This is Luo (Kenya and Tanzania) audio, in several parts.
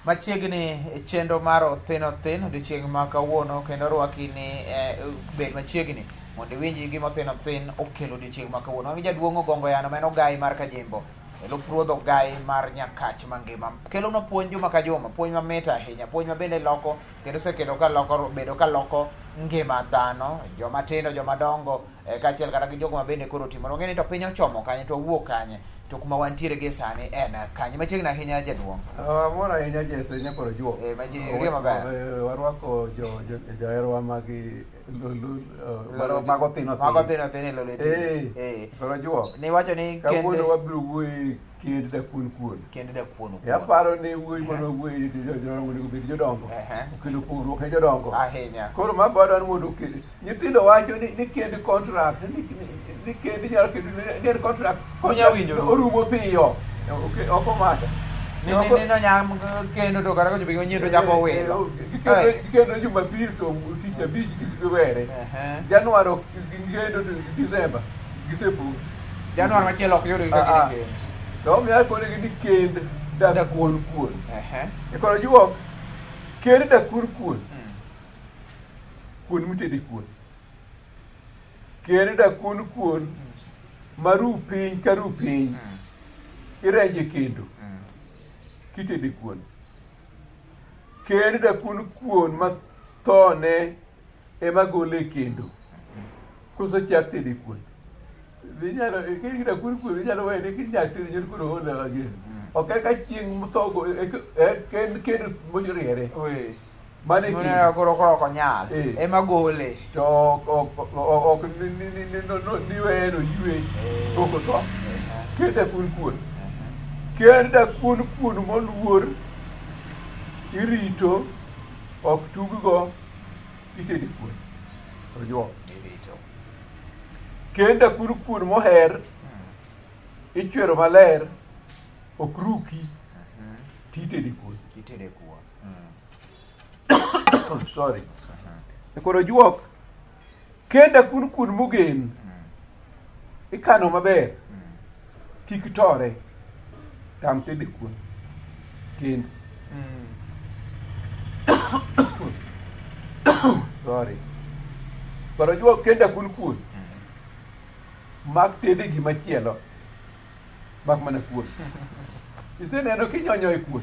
machiegni chenro mar Othin odiochieng' ma kawuono kendo rwaki ni bed machiegni mondo iwinji gima Othin okelo odiochieng' ma kawuono. Wangi jaduong' Ogongo Yano, en ogai mar Kajimbo, Lupruodho ogai mar Nyakach mangima. Kelo na puonj juma ka juma, puonj mamit ahinya, puonj ma bende loko kendo sekelo bedo ka loko ngima dhano, joma tindo, joma dongo, kaachiel kata gi jogo ma bende koro timo. Wang'eni to piny ochomo kanye to wuok kanye. To kuma wantiere gi sani en kanye machiegni ahinya jaduong'. Mora ahinya Jesse nyakoro juo. Rie maber. Warwako joherwa magi mago Othin. Mago Othin Loleti. Koro juo. Niwacho ni kende kawuono wabiro wuoyo kend dakuon kuon. Kende dakuon kuon. Aparo ni wuoyi mondo wuoyi jodongo onego bed jodongo. Okelo pogruok ne jodongo. Ahinya. Koro mabadwa ni mondo nyithindo wacho ni kend contract ni kend nyalo kendo contract Kunya winjo. Orumo piyo. Oko mata. Nino nyam kendo to kata kochopo gima to chako wilo. Kendo Jumapili to tich abich giwere. Januar kendo to Disemba gisepo. Januar machielo ok yud kaka gini. To miya kone ni kend dakuon kuon. Koro juok kend dakuon kuon. Kuon mitede kuon. Kend dakuon kuon maru piny karu piny. Irenje kendo. Kitede kuon. Kend dakuon kuon ma thone ema gole kendo. Kosechak tede kuon. Vinyalo kend dakuon kuon vinyalo wene kinyal tede nyoro koro hola again. Ok ka chieng' mthogo kend mojoriere. Mane kendo koro konyal ema gole. To ok ni weno yue oko to. Kend dakuon kuon. Kend dakuon kuon moluor irito ok tuggo itede kuon. Ojo. Kend dakuon kuon moher ichwero maler ok ruki titede kuon. Sorry. Koro juok kend dakuon kuon mogen ikano maber kik tore. Tam tede kuon. Kend. Sorry. Koro juok kend dakuon kuon. Mak tede gimachielo. Mak mana kuon. Iseneno kinyonyo e kuon.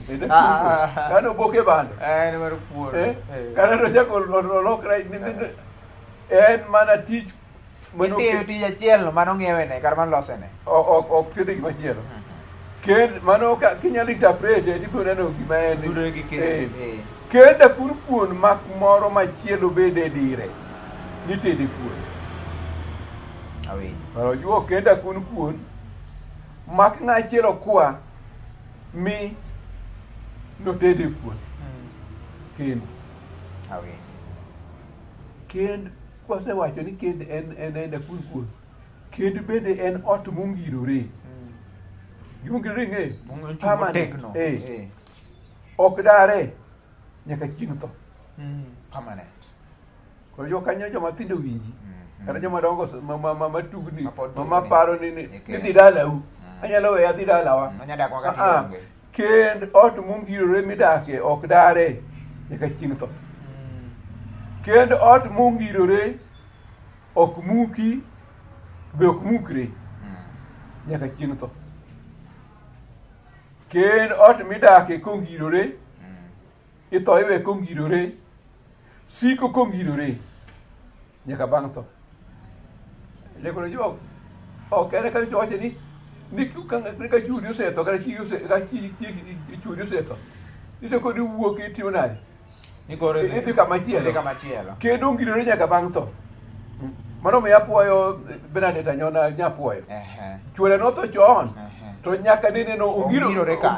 Kano boke bando. En mar kuon. Kano to chako lokra en mana tich Mitiyo tij achiel mano ng'iewene kar man losene. Ok tede gimachielo. Kend mano kinyalo interprete ibiro neno gima en. Kend dakuon kuon mak moro machielo bede dire. Nitede kuon. Koro juok kend dakuon kuon mak ng'achielo kwa mi notede kuon. Kend. Kend kwasewacho ni kend en dakuon kuon. Kend bende en ot mongirore. Gimongirore ng'e? Ok dare nyaka chieng' tho. Permanent. Koro jo kanyo joma tindo winji. Kata joma dongo matugni maparo ni dhi dalau. Anyalo weya dhi dalawa. Kend ot mongirore midake ok dare nyaka chieng' tho. Kend ot mongirore ok muki be ok mukre nyaka chieng' tho. Kend ot midake kongirore itho iwe kongirore siko kongirore nyaka bang' tho. Lekoro juok ok ene ka wacho ni ka chudi osetho kata chudi osetho ito kodi wuok itimo nade idhi kamachielo kendo ongirore nyaka bang' tho. Mano miyo apuoyo Bernadette Anyona nyapuoyo chwore notho chon to nyaka neneno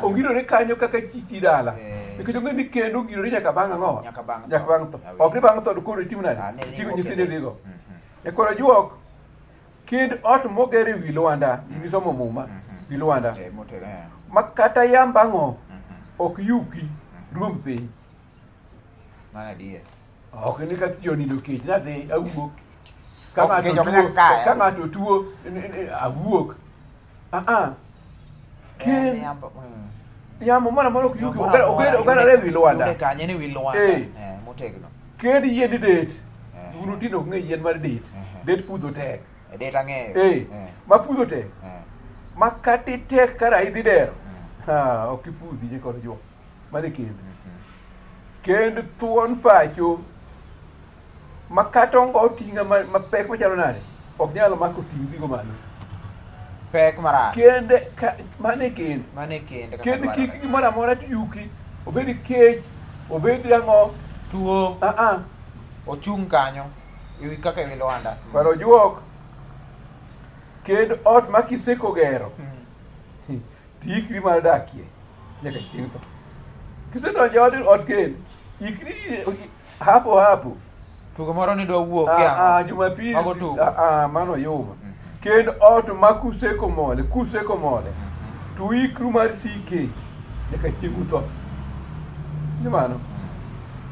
ongirore kanyo kaka chichi dala nikech ong'e ni kendo ongirore nyaka bang' ang'o nyaka bang' tho. Ok ni bang' tho koro itimo nade ting'o nyithinde dhigo. Koro juok kend ot moger e wi lwanda inisomo muma wi lwanda ma kata yamba ang'o ok yuki ruomb piny. Ok ni ka jonindo kech nadhi awuok ka ng'ato tuo awuok. yamo mara moro yugi ogara re wi Luanda yude kanye ni wi Luanda motegno ked yien det unu tino ng'e yien mar det pudho tek det ang'eyo ma pudho tek ma kati tek kara idhi dero ok ipudhi je kod juok mane kend thuon pacho ma kata ongo ting'a mapek machalo nade ok nyalo mako ting' dhigo malo pek marach kende mane kend kik gimoro amora yuki obed kech obed ang'o tuo ochung' kanyo iwi kaka wi Luanda paro juok kend ot ma kiseko gero tikri mar dakie nyaka chieng' tho kisedonjo ot kend ikri hapo tugo moro ni dwa wuok Jumapili mano yuma kend ot ma kuseko mole to ikru mar sike nyaka chieng' tho ni mano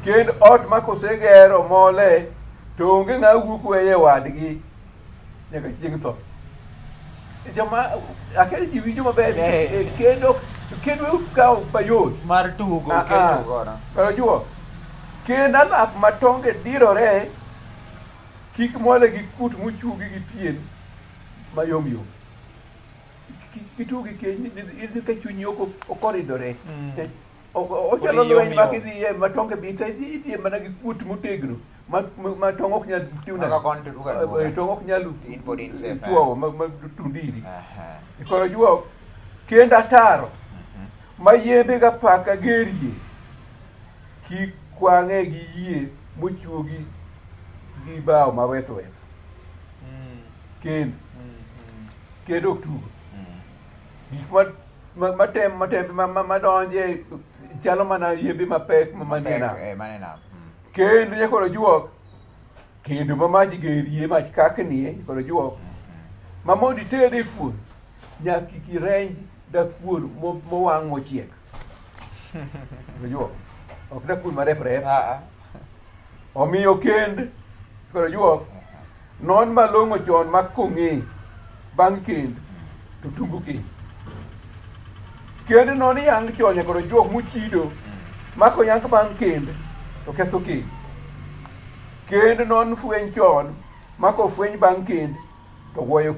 kend ot ma kosegero mole to onge ng'a wuok weye wadgi nyaka chieng' tho joma akel ji winjo maber kendo kawo mayot mar tugo kendo gono pero juo kendo alap matonge dirore kik mole gi kut mochugi gi pien mayom kitugi idhi ka chunyi okoridore ochalo lweny ma kidhiye matonge bithe idhiye mana gi kut motegno ma tong' ok nyal tong' ok nyal tuowo tundiri koro juo kendo ataro ma yembe ga paka gerie kik kwang'e gi yie mochuogi gi bao mawetho kendo ok tugo gik matembe madonje chalo mana yembe mapek manena kendo nyakoro juok kendo mamach gerie mach kaknie koro juok mamodi tede kuon nyaka kirenj da kuon mowang' mochiek juok ok da kuon marep omiyo kend koro juok non malong'o chon ma kong'e bang' kend to tungu kend non yang chon nyakoro juok mochido ma koyang bang' kend to ketho kend non fweny chon ma kofweny bang' kend to wuoyo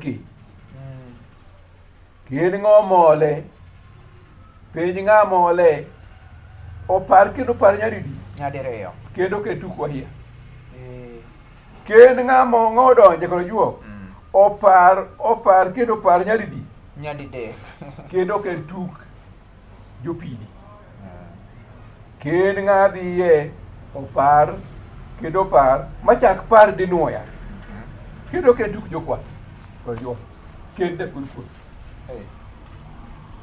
kend ng'o mole penj ng'a mole opar kendo par nyadiriyo kendo ketuk wahia kend ng'a ng'o donje koro juok opar kendo par nyadidek kendo ketuk jopidi kend ng'a dhiye opar kendo par machak par dinuoya kendo ketuk jokwath koro juok kend dakulkul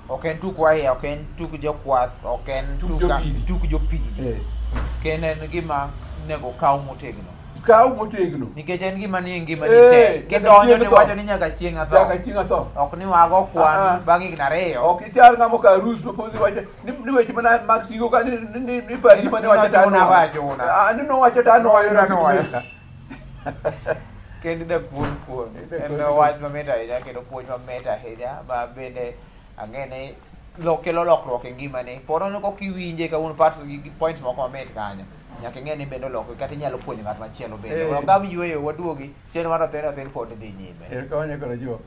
ok en tuk wahia ok en tuk jokwath ok en tuk jopidi kendo en gima nego kaw motegno nikech en gima ni ngima ni te kidonjo ni wacho ni nyaka chieng' atho ok ni wago kwan bang' higni 2 ok ichal ng'amo ka rus mapodhi wacho ni weche mana mag sigo ka ni pari mane wacho ta ni no wacho ta noyo kendo da kuon en wach mamit ahinya kendo puonj mamit ahinya ma bende ang'e ni kelo lokruok e ngimani poro ni kokiwinje kawuono points moko mamit kanyo nyaka ing'e ni bende lokruok kata inyalo puonjo ng'at machielo bende ogam yweyo waduogi chenro mar Othen pod dhi nyime konye koro juo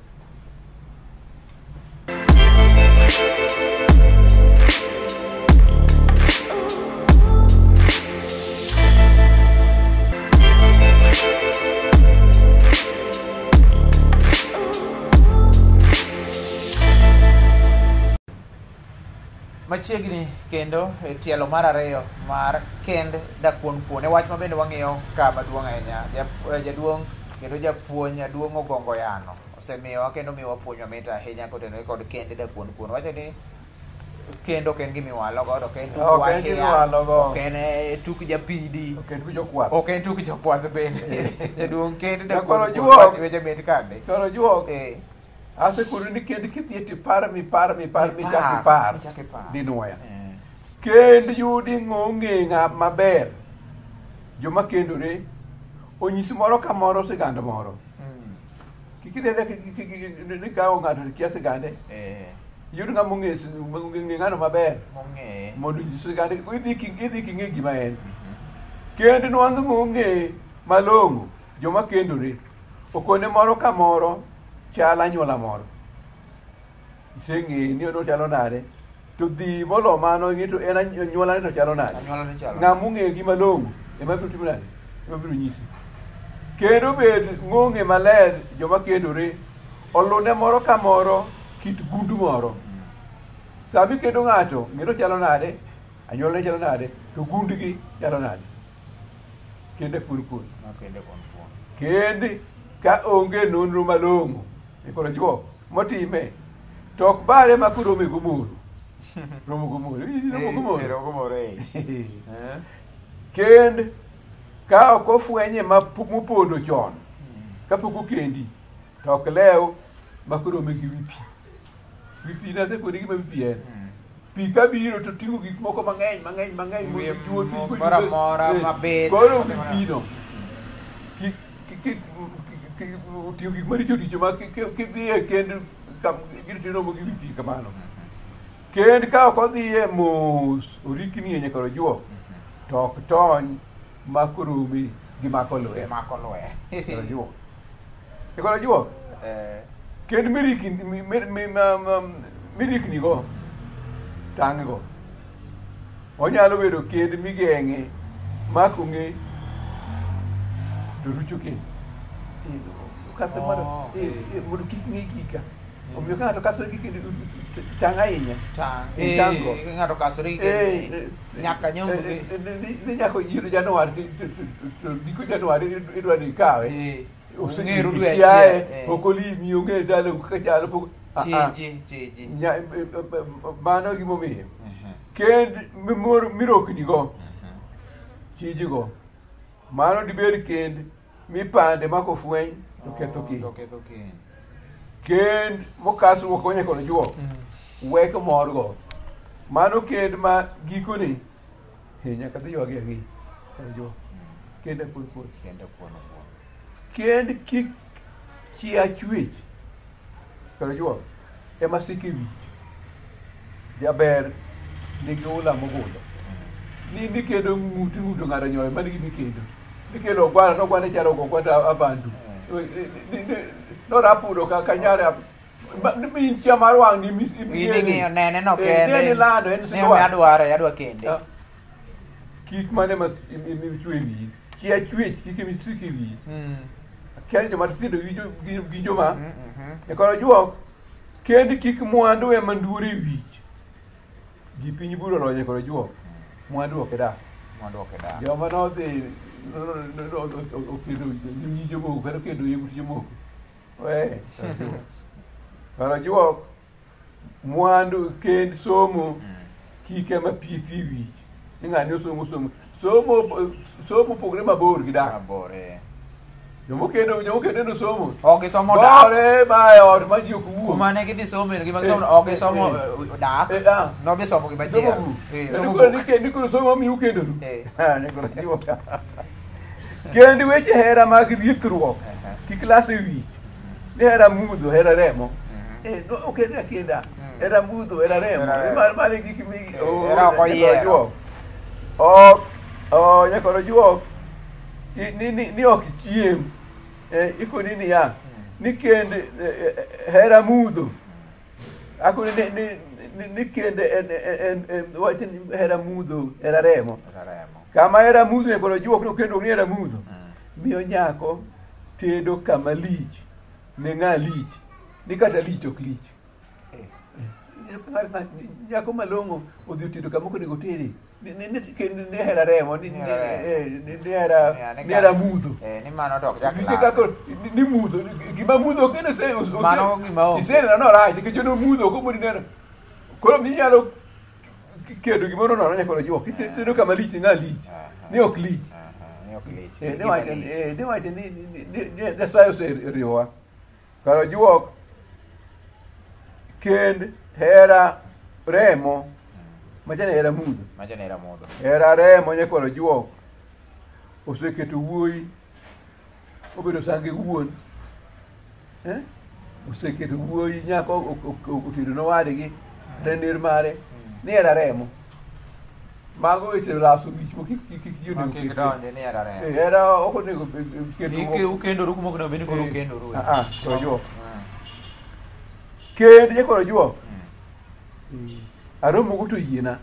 machiegni kendo e tielo mar 2 mar kend dakuon kuon e wach ma bende wang'iyo ka maduong' ahinya jaduong' kendo japuonj jaduong' Ogongo Yano osemiyowa kendo miyowa puonj mamit ahinya kotenore kod kend dakuon kuon wacho ni kendo ok en gimiwalo godo ok en tuk wahia ok en tuk japidi ok en tuk jokwath bende jaduong' kend dakuon kuon weche bet kande koro juok asekuru ni kend kithieti par chak ipar dinuoya kend yudi ng'ong'e ng'a maber joma kendore onyisi moro ka moro siganda moro kikidede ni kawo ng'ato kia sigande yud ng'ama ong'e ng'ano maber mong'e mondo nyisi kande idhi king'e gima en. Kendo nwang'o ng'ong'e malong'o joma kendore okone moro ka moro chal anyuola moro. Iseng'e ni ono chalo nade to dhi molo mano ing'e to en anyuola to chalo nade. Ng'ama ong'e gima malong'o ema biro timo nade, ema biro nyisi. Kendo bed ng'ong'e maler joma kendore olune moro ka moro kit gundu moro. Sami kendo ng'ato ng'ero chalo nade, anyuola chalo nade, to gundgi chalo nade. Kende kur. Kende ka onge nonro malong'o e koro juok motime to ok bare ma kurome gomoro. Romo gomoro. Kende ka ok ofwenye mopondo chon kapok okendi to ok lew ma kurome gi wipi na sekoni gima wipi en. Pi ka biro to ting'o gik moko mang'eny mora mabed koro wipino tiyo gik maricho ma kidhiye kend giritiromo gi wipi kamano. Kend ka ok odhiye mos oriknie nyaka rojuok to ok tony ma korome gi mako lwe koro juok. Kend miriknigo tang' go onyalo bedo kend migeng'e makong'e to rucho kend mondo kik ng'e gika. Omiyo ka ng'ato kasore gi kend tang' ahinya ng'ato kasore gi nyaka nyombe ni nyako yiro Januar to giko Januar idwa ni ikawe ng'eru dwe achiel okolimi ong'e ndalo kaka chalo mano gimomiyo kend miroknigo chijigo mano dibed kend mipande makofweny to ketho kend. Kend mokasruok onye kod juok wek morgo mano kend ma gikone nyaka dhi ywagi ang'i kod juok. Kend apur kend kik chia chwech kod juok ema sike wich jaber nigi ula mogudho ni kendo ng'uto ng'ado nyoyo manigi mikendo nikelo ogwane chalo ogwanda abandu norapudo ka nyare min chia mar wang' ni ng'iyo nene no kende ni lando en adwa kende kik mane ma imichwe wiyi chia chwech kik imisike wiyi. Kendo joma tindo gi joma e koro juok kendo kik mwandu ema nduore wich gi piny buro lonye koro juok mwandu ok eda joma nodhi okedo nyimnyi jomoko kata okedo yemut jomoko koro juok mwandu kend somo kik ema piethi wich ni ng'ani osomo somo pogre mabor gi dak. Jomokendo no somo. Ok isomo dak. Gore ma e ot ma ji ok wuo. Kuma ne gidhi somo gima gisomo ok isomo dak. No bi somo gima ji. Ni koro somo mi ukendo ru. Ne koro jiwo. Kendi weche hera mag ritruok. Kik lase wich. Ni hera mudho, hera remo. Okenda kenda. Hera mudho, hera remo. Mane gik mi. Era ko yiero. Nyakoro juok. Ni ok chiem. Ikoni ni ya ni kende hera mudho akoni ni kende en wacha hera mudho hera remo kama hera mudho ne koro juok no kendo ni hera mudho miyo nyako tedo kama lich ne ng'a lich ni kata lich ok lich nyako malong'o odhi otedo kama onego tede ni hera remo ni hera mudho ni mano dok ni mudho gima mudho kendo iseneno norach nikech jono mudho komoni neno koro minyalo kedo gimoro nono nyakoro juok itedo kama lich ni ng'a lich ni ok lich niwacho ni Nyasaye oseriwowa koro juok kend hera remo machane hera mudho hera remo nyakoro juok oseketo wuoyi obedo sange wuon oseketo wuoyi nyako otedo nowadgi rener mare ni era remo mago weche laso wich mo kik Kik donje ni era remo. era ok onego Ukendoru kuma onego bed ni koro ukendoru. to juok kend jakoro juok aromo go to yiena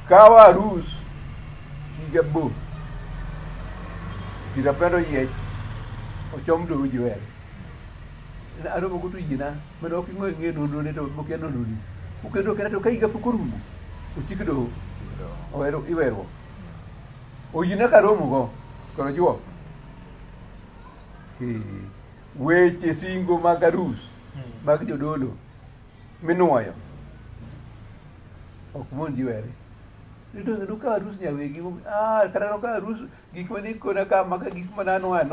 kawa arus higa bo pirapendo yiech ochom do jiwer aromo go to yiena mano ok ng'e nonro ne to mokia nonro ni ukendo kendo ka higa pok orumo ochik do owero iwerwo oyiena karomo go koro juok weche singo mag arus mag jodolo minuoyo ok mon jiwere nido ka arus nyawegi kata no ka arus gik mani kona ka maka gik mana noya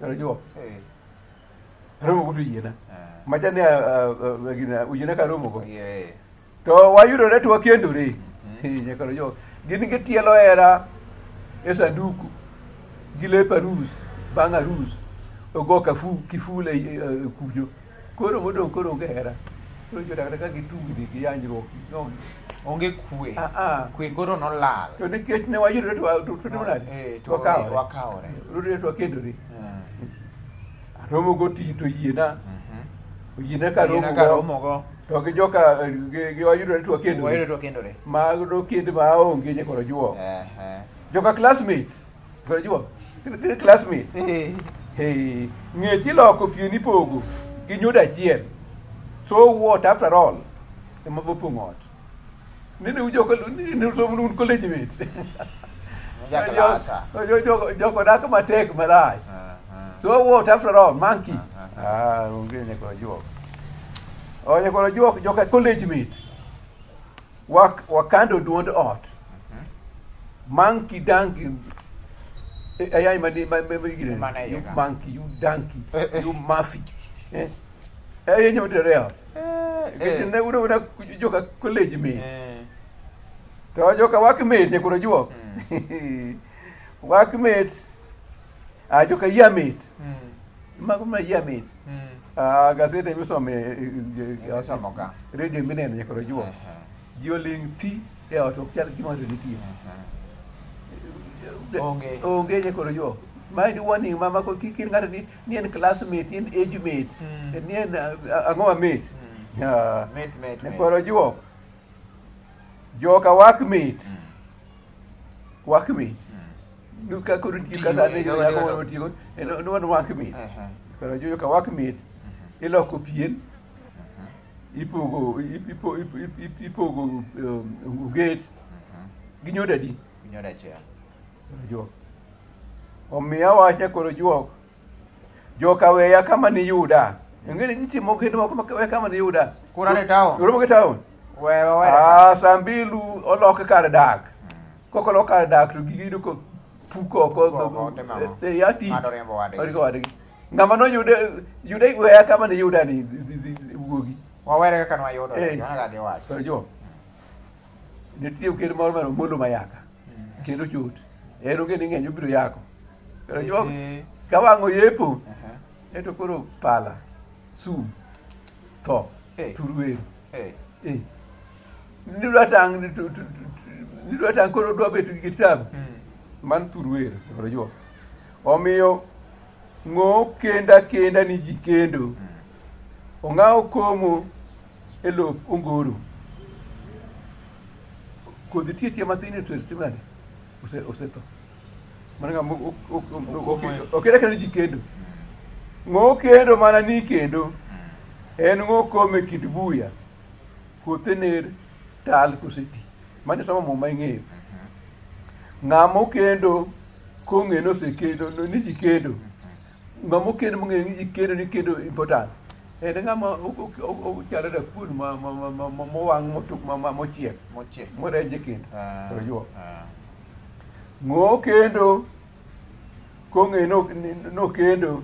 karo juok romo go to yiena machane uyiena ka romo go to wayudore to wakendore nyakaro juok gin gitielo era e sanduku gi lep arus bang' arus ogo kifule kujo koro modong koro onge hera koro jodak ka gitugni gi yanyruok onge kwe koro nolal to nikech ne wayudore to wakawore rudore to wakendore aromo go to yiena karomo go to gi joka gi wayudore to wakendore mag kend maonge nyakoro juok joka classmate koro juok classmate ng'e tiloko pien ipogo gi nyodo achiel so what after all ema bopong'o ot nene un college mate joko dak matek marach so what after all monkey onge nyakoro juok nyakoro juok joka college mate wakando duond ot monkey danki ayai you monkey, you donkey, you muffy. You know the real. Ne una joka college mate. To joka workmate ne kuna juok. Workmate. Joka year mate. Mago ma year mate. Gazete misome samoka. Radio minene ne kuna juok. Joling ti e auto kyal gimo ni ti. Onge nyakoro juok mind warning mama ko kikir ng'ato ni en classmate ni en age mate ni en ang'owa mate nyakoro juok joka workmate nuka koro tiyo kata ne nyako tiyo no wan workmate koro joka workmate iloko pien ipogo gate gi nyodo adi juok omiya wacha koro juok joka weya kama ni yuda ngeni nitimo kendo moko weya kama ni yuda kurane town uromo ke town sambilu oloke kar dak kokolo kar dak to gigido ko puko ko yati oriko wadgi ngama no yude weya kama ni yuda ni wuogi wawere kaka wayudo ga gi wach koro juok nitie kendo moro molo mayaka kendo chut ero ngeni ng'eny obiro yako koro juok kawang'o yepo eto koro pala sum tho turwero nidwa tang' koro dwa bet gi kitabu man turwero koro juok omiyo ng'o kenda ni ji kendo ong'awo komo e lop ongoro kodhi tie mathin e timane osetho mana okeda kendo ji kendo ng'o kendo mana ni kendo en ng'o kome kind buya puothe ner tal koseti mane somo muma ing'eyo ng'amo kendo kong'e nosekendo ni ji kendo ng'amo kendo mong'eyo ni ji kendo ni kendo important en ng'ama ochalo dakuon mowang' mochiek moreje kendo ojuok ng'o kendo kong'e nokendo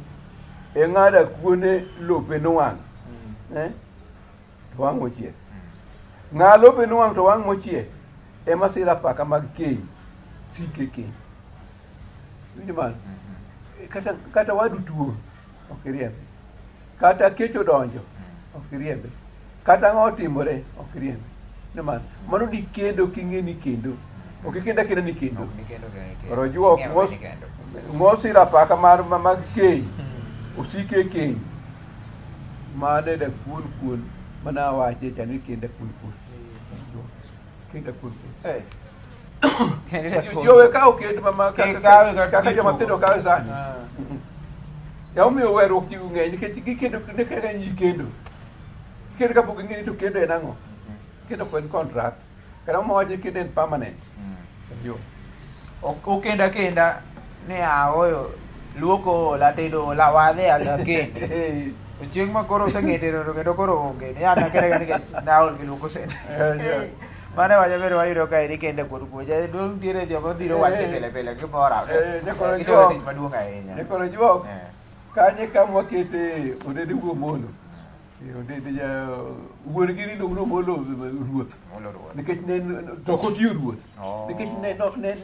e ng'ada kuone lope nowang' to wang' mochiek ng'a lope nowang' to wang' mochiek ema sira paka mag keny sike keny winjo man kata wadu tuo ok iriembe, kata kecho donjo ok iriembe, kata ng'o timore ok iriembe. Nimar mano ni kendo king'e ni kendo ok kenda kenda ni kendo oro juok ng'osira paka mar mag keny osike keny mane da kuon mana wache chani kenda kuon kenda kuon yowe kawo kendo mama kaka joma tindo kawe sani ya umiyo werruok chiwo ng'eny nikech gikendo ne kaka nyi kendo kapok ing'eni to kendo en ang'o, kendo ok en contract kata mawache kendo en permanent. Okenda ni aoyo luoko latedo lawadhe ala kende chieng' ma koro oseng'ete to kendo koro onge ni an akere nikech naol gi luoko sende mane wacho bero wayudo ka iri kende kuod kuoja duong' tiere joma biro wache pile gimora tich maduong' ahinya nyakoro juok kanye kamwa kete odede wuo mono odede wuon gini luongno molo ruoth nikech ne to kotiyo ruoth nikech ne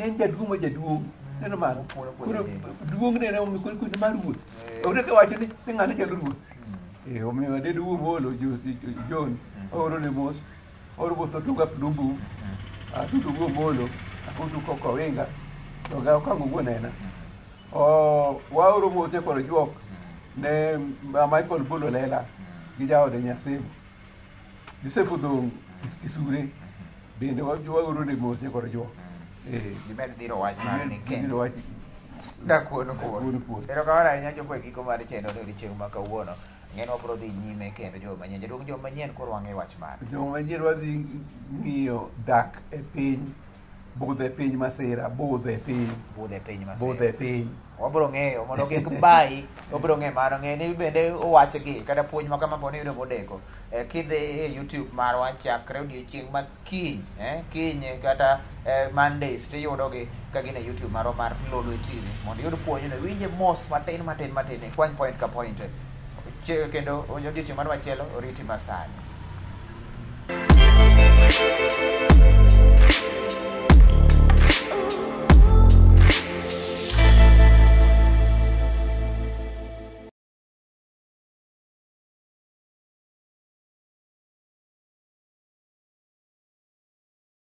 en jaduong' ma jaduong' neno mano koro duong' ne kuno mar ruoth ok ne kawacho ni ng'ane chalo ruoth omiyo odede wuo molo John oro ne mos oro wuotho tuga dumbu atudo wuo molo akudu koko winga to ga okango wuo nena waoro mote koro juok ne Michael Bolo Lela gi jaode Nyasemo gisefudho Kisure bende waoro ne mote koro juok gimed dhiro wach mar ni kendo dakuon erokamano ahinya chopo e giko mar chendo odiochieng' ma kawuono ng'eni wabiro dhi nyime kendo joma manyien koro wang'e wach mar joma manyien wadhi ng'iyo dak e piny budhe piny masira budhe piny wabiro ng'eyo mondo kik bai wabiro ng'e mano ng'e ni bende owachgi kata puonj ma kama poni yudo modeko kidhi e YouTube marwa chakre odiochieng' ma kiny kata Mondays tiyudogi ka gin e YouTube marwa mar Lolwe TV mondo iyud puonjno winje mos matin kwany point ka point kendo odiochieng' mar machielo oriti masani.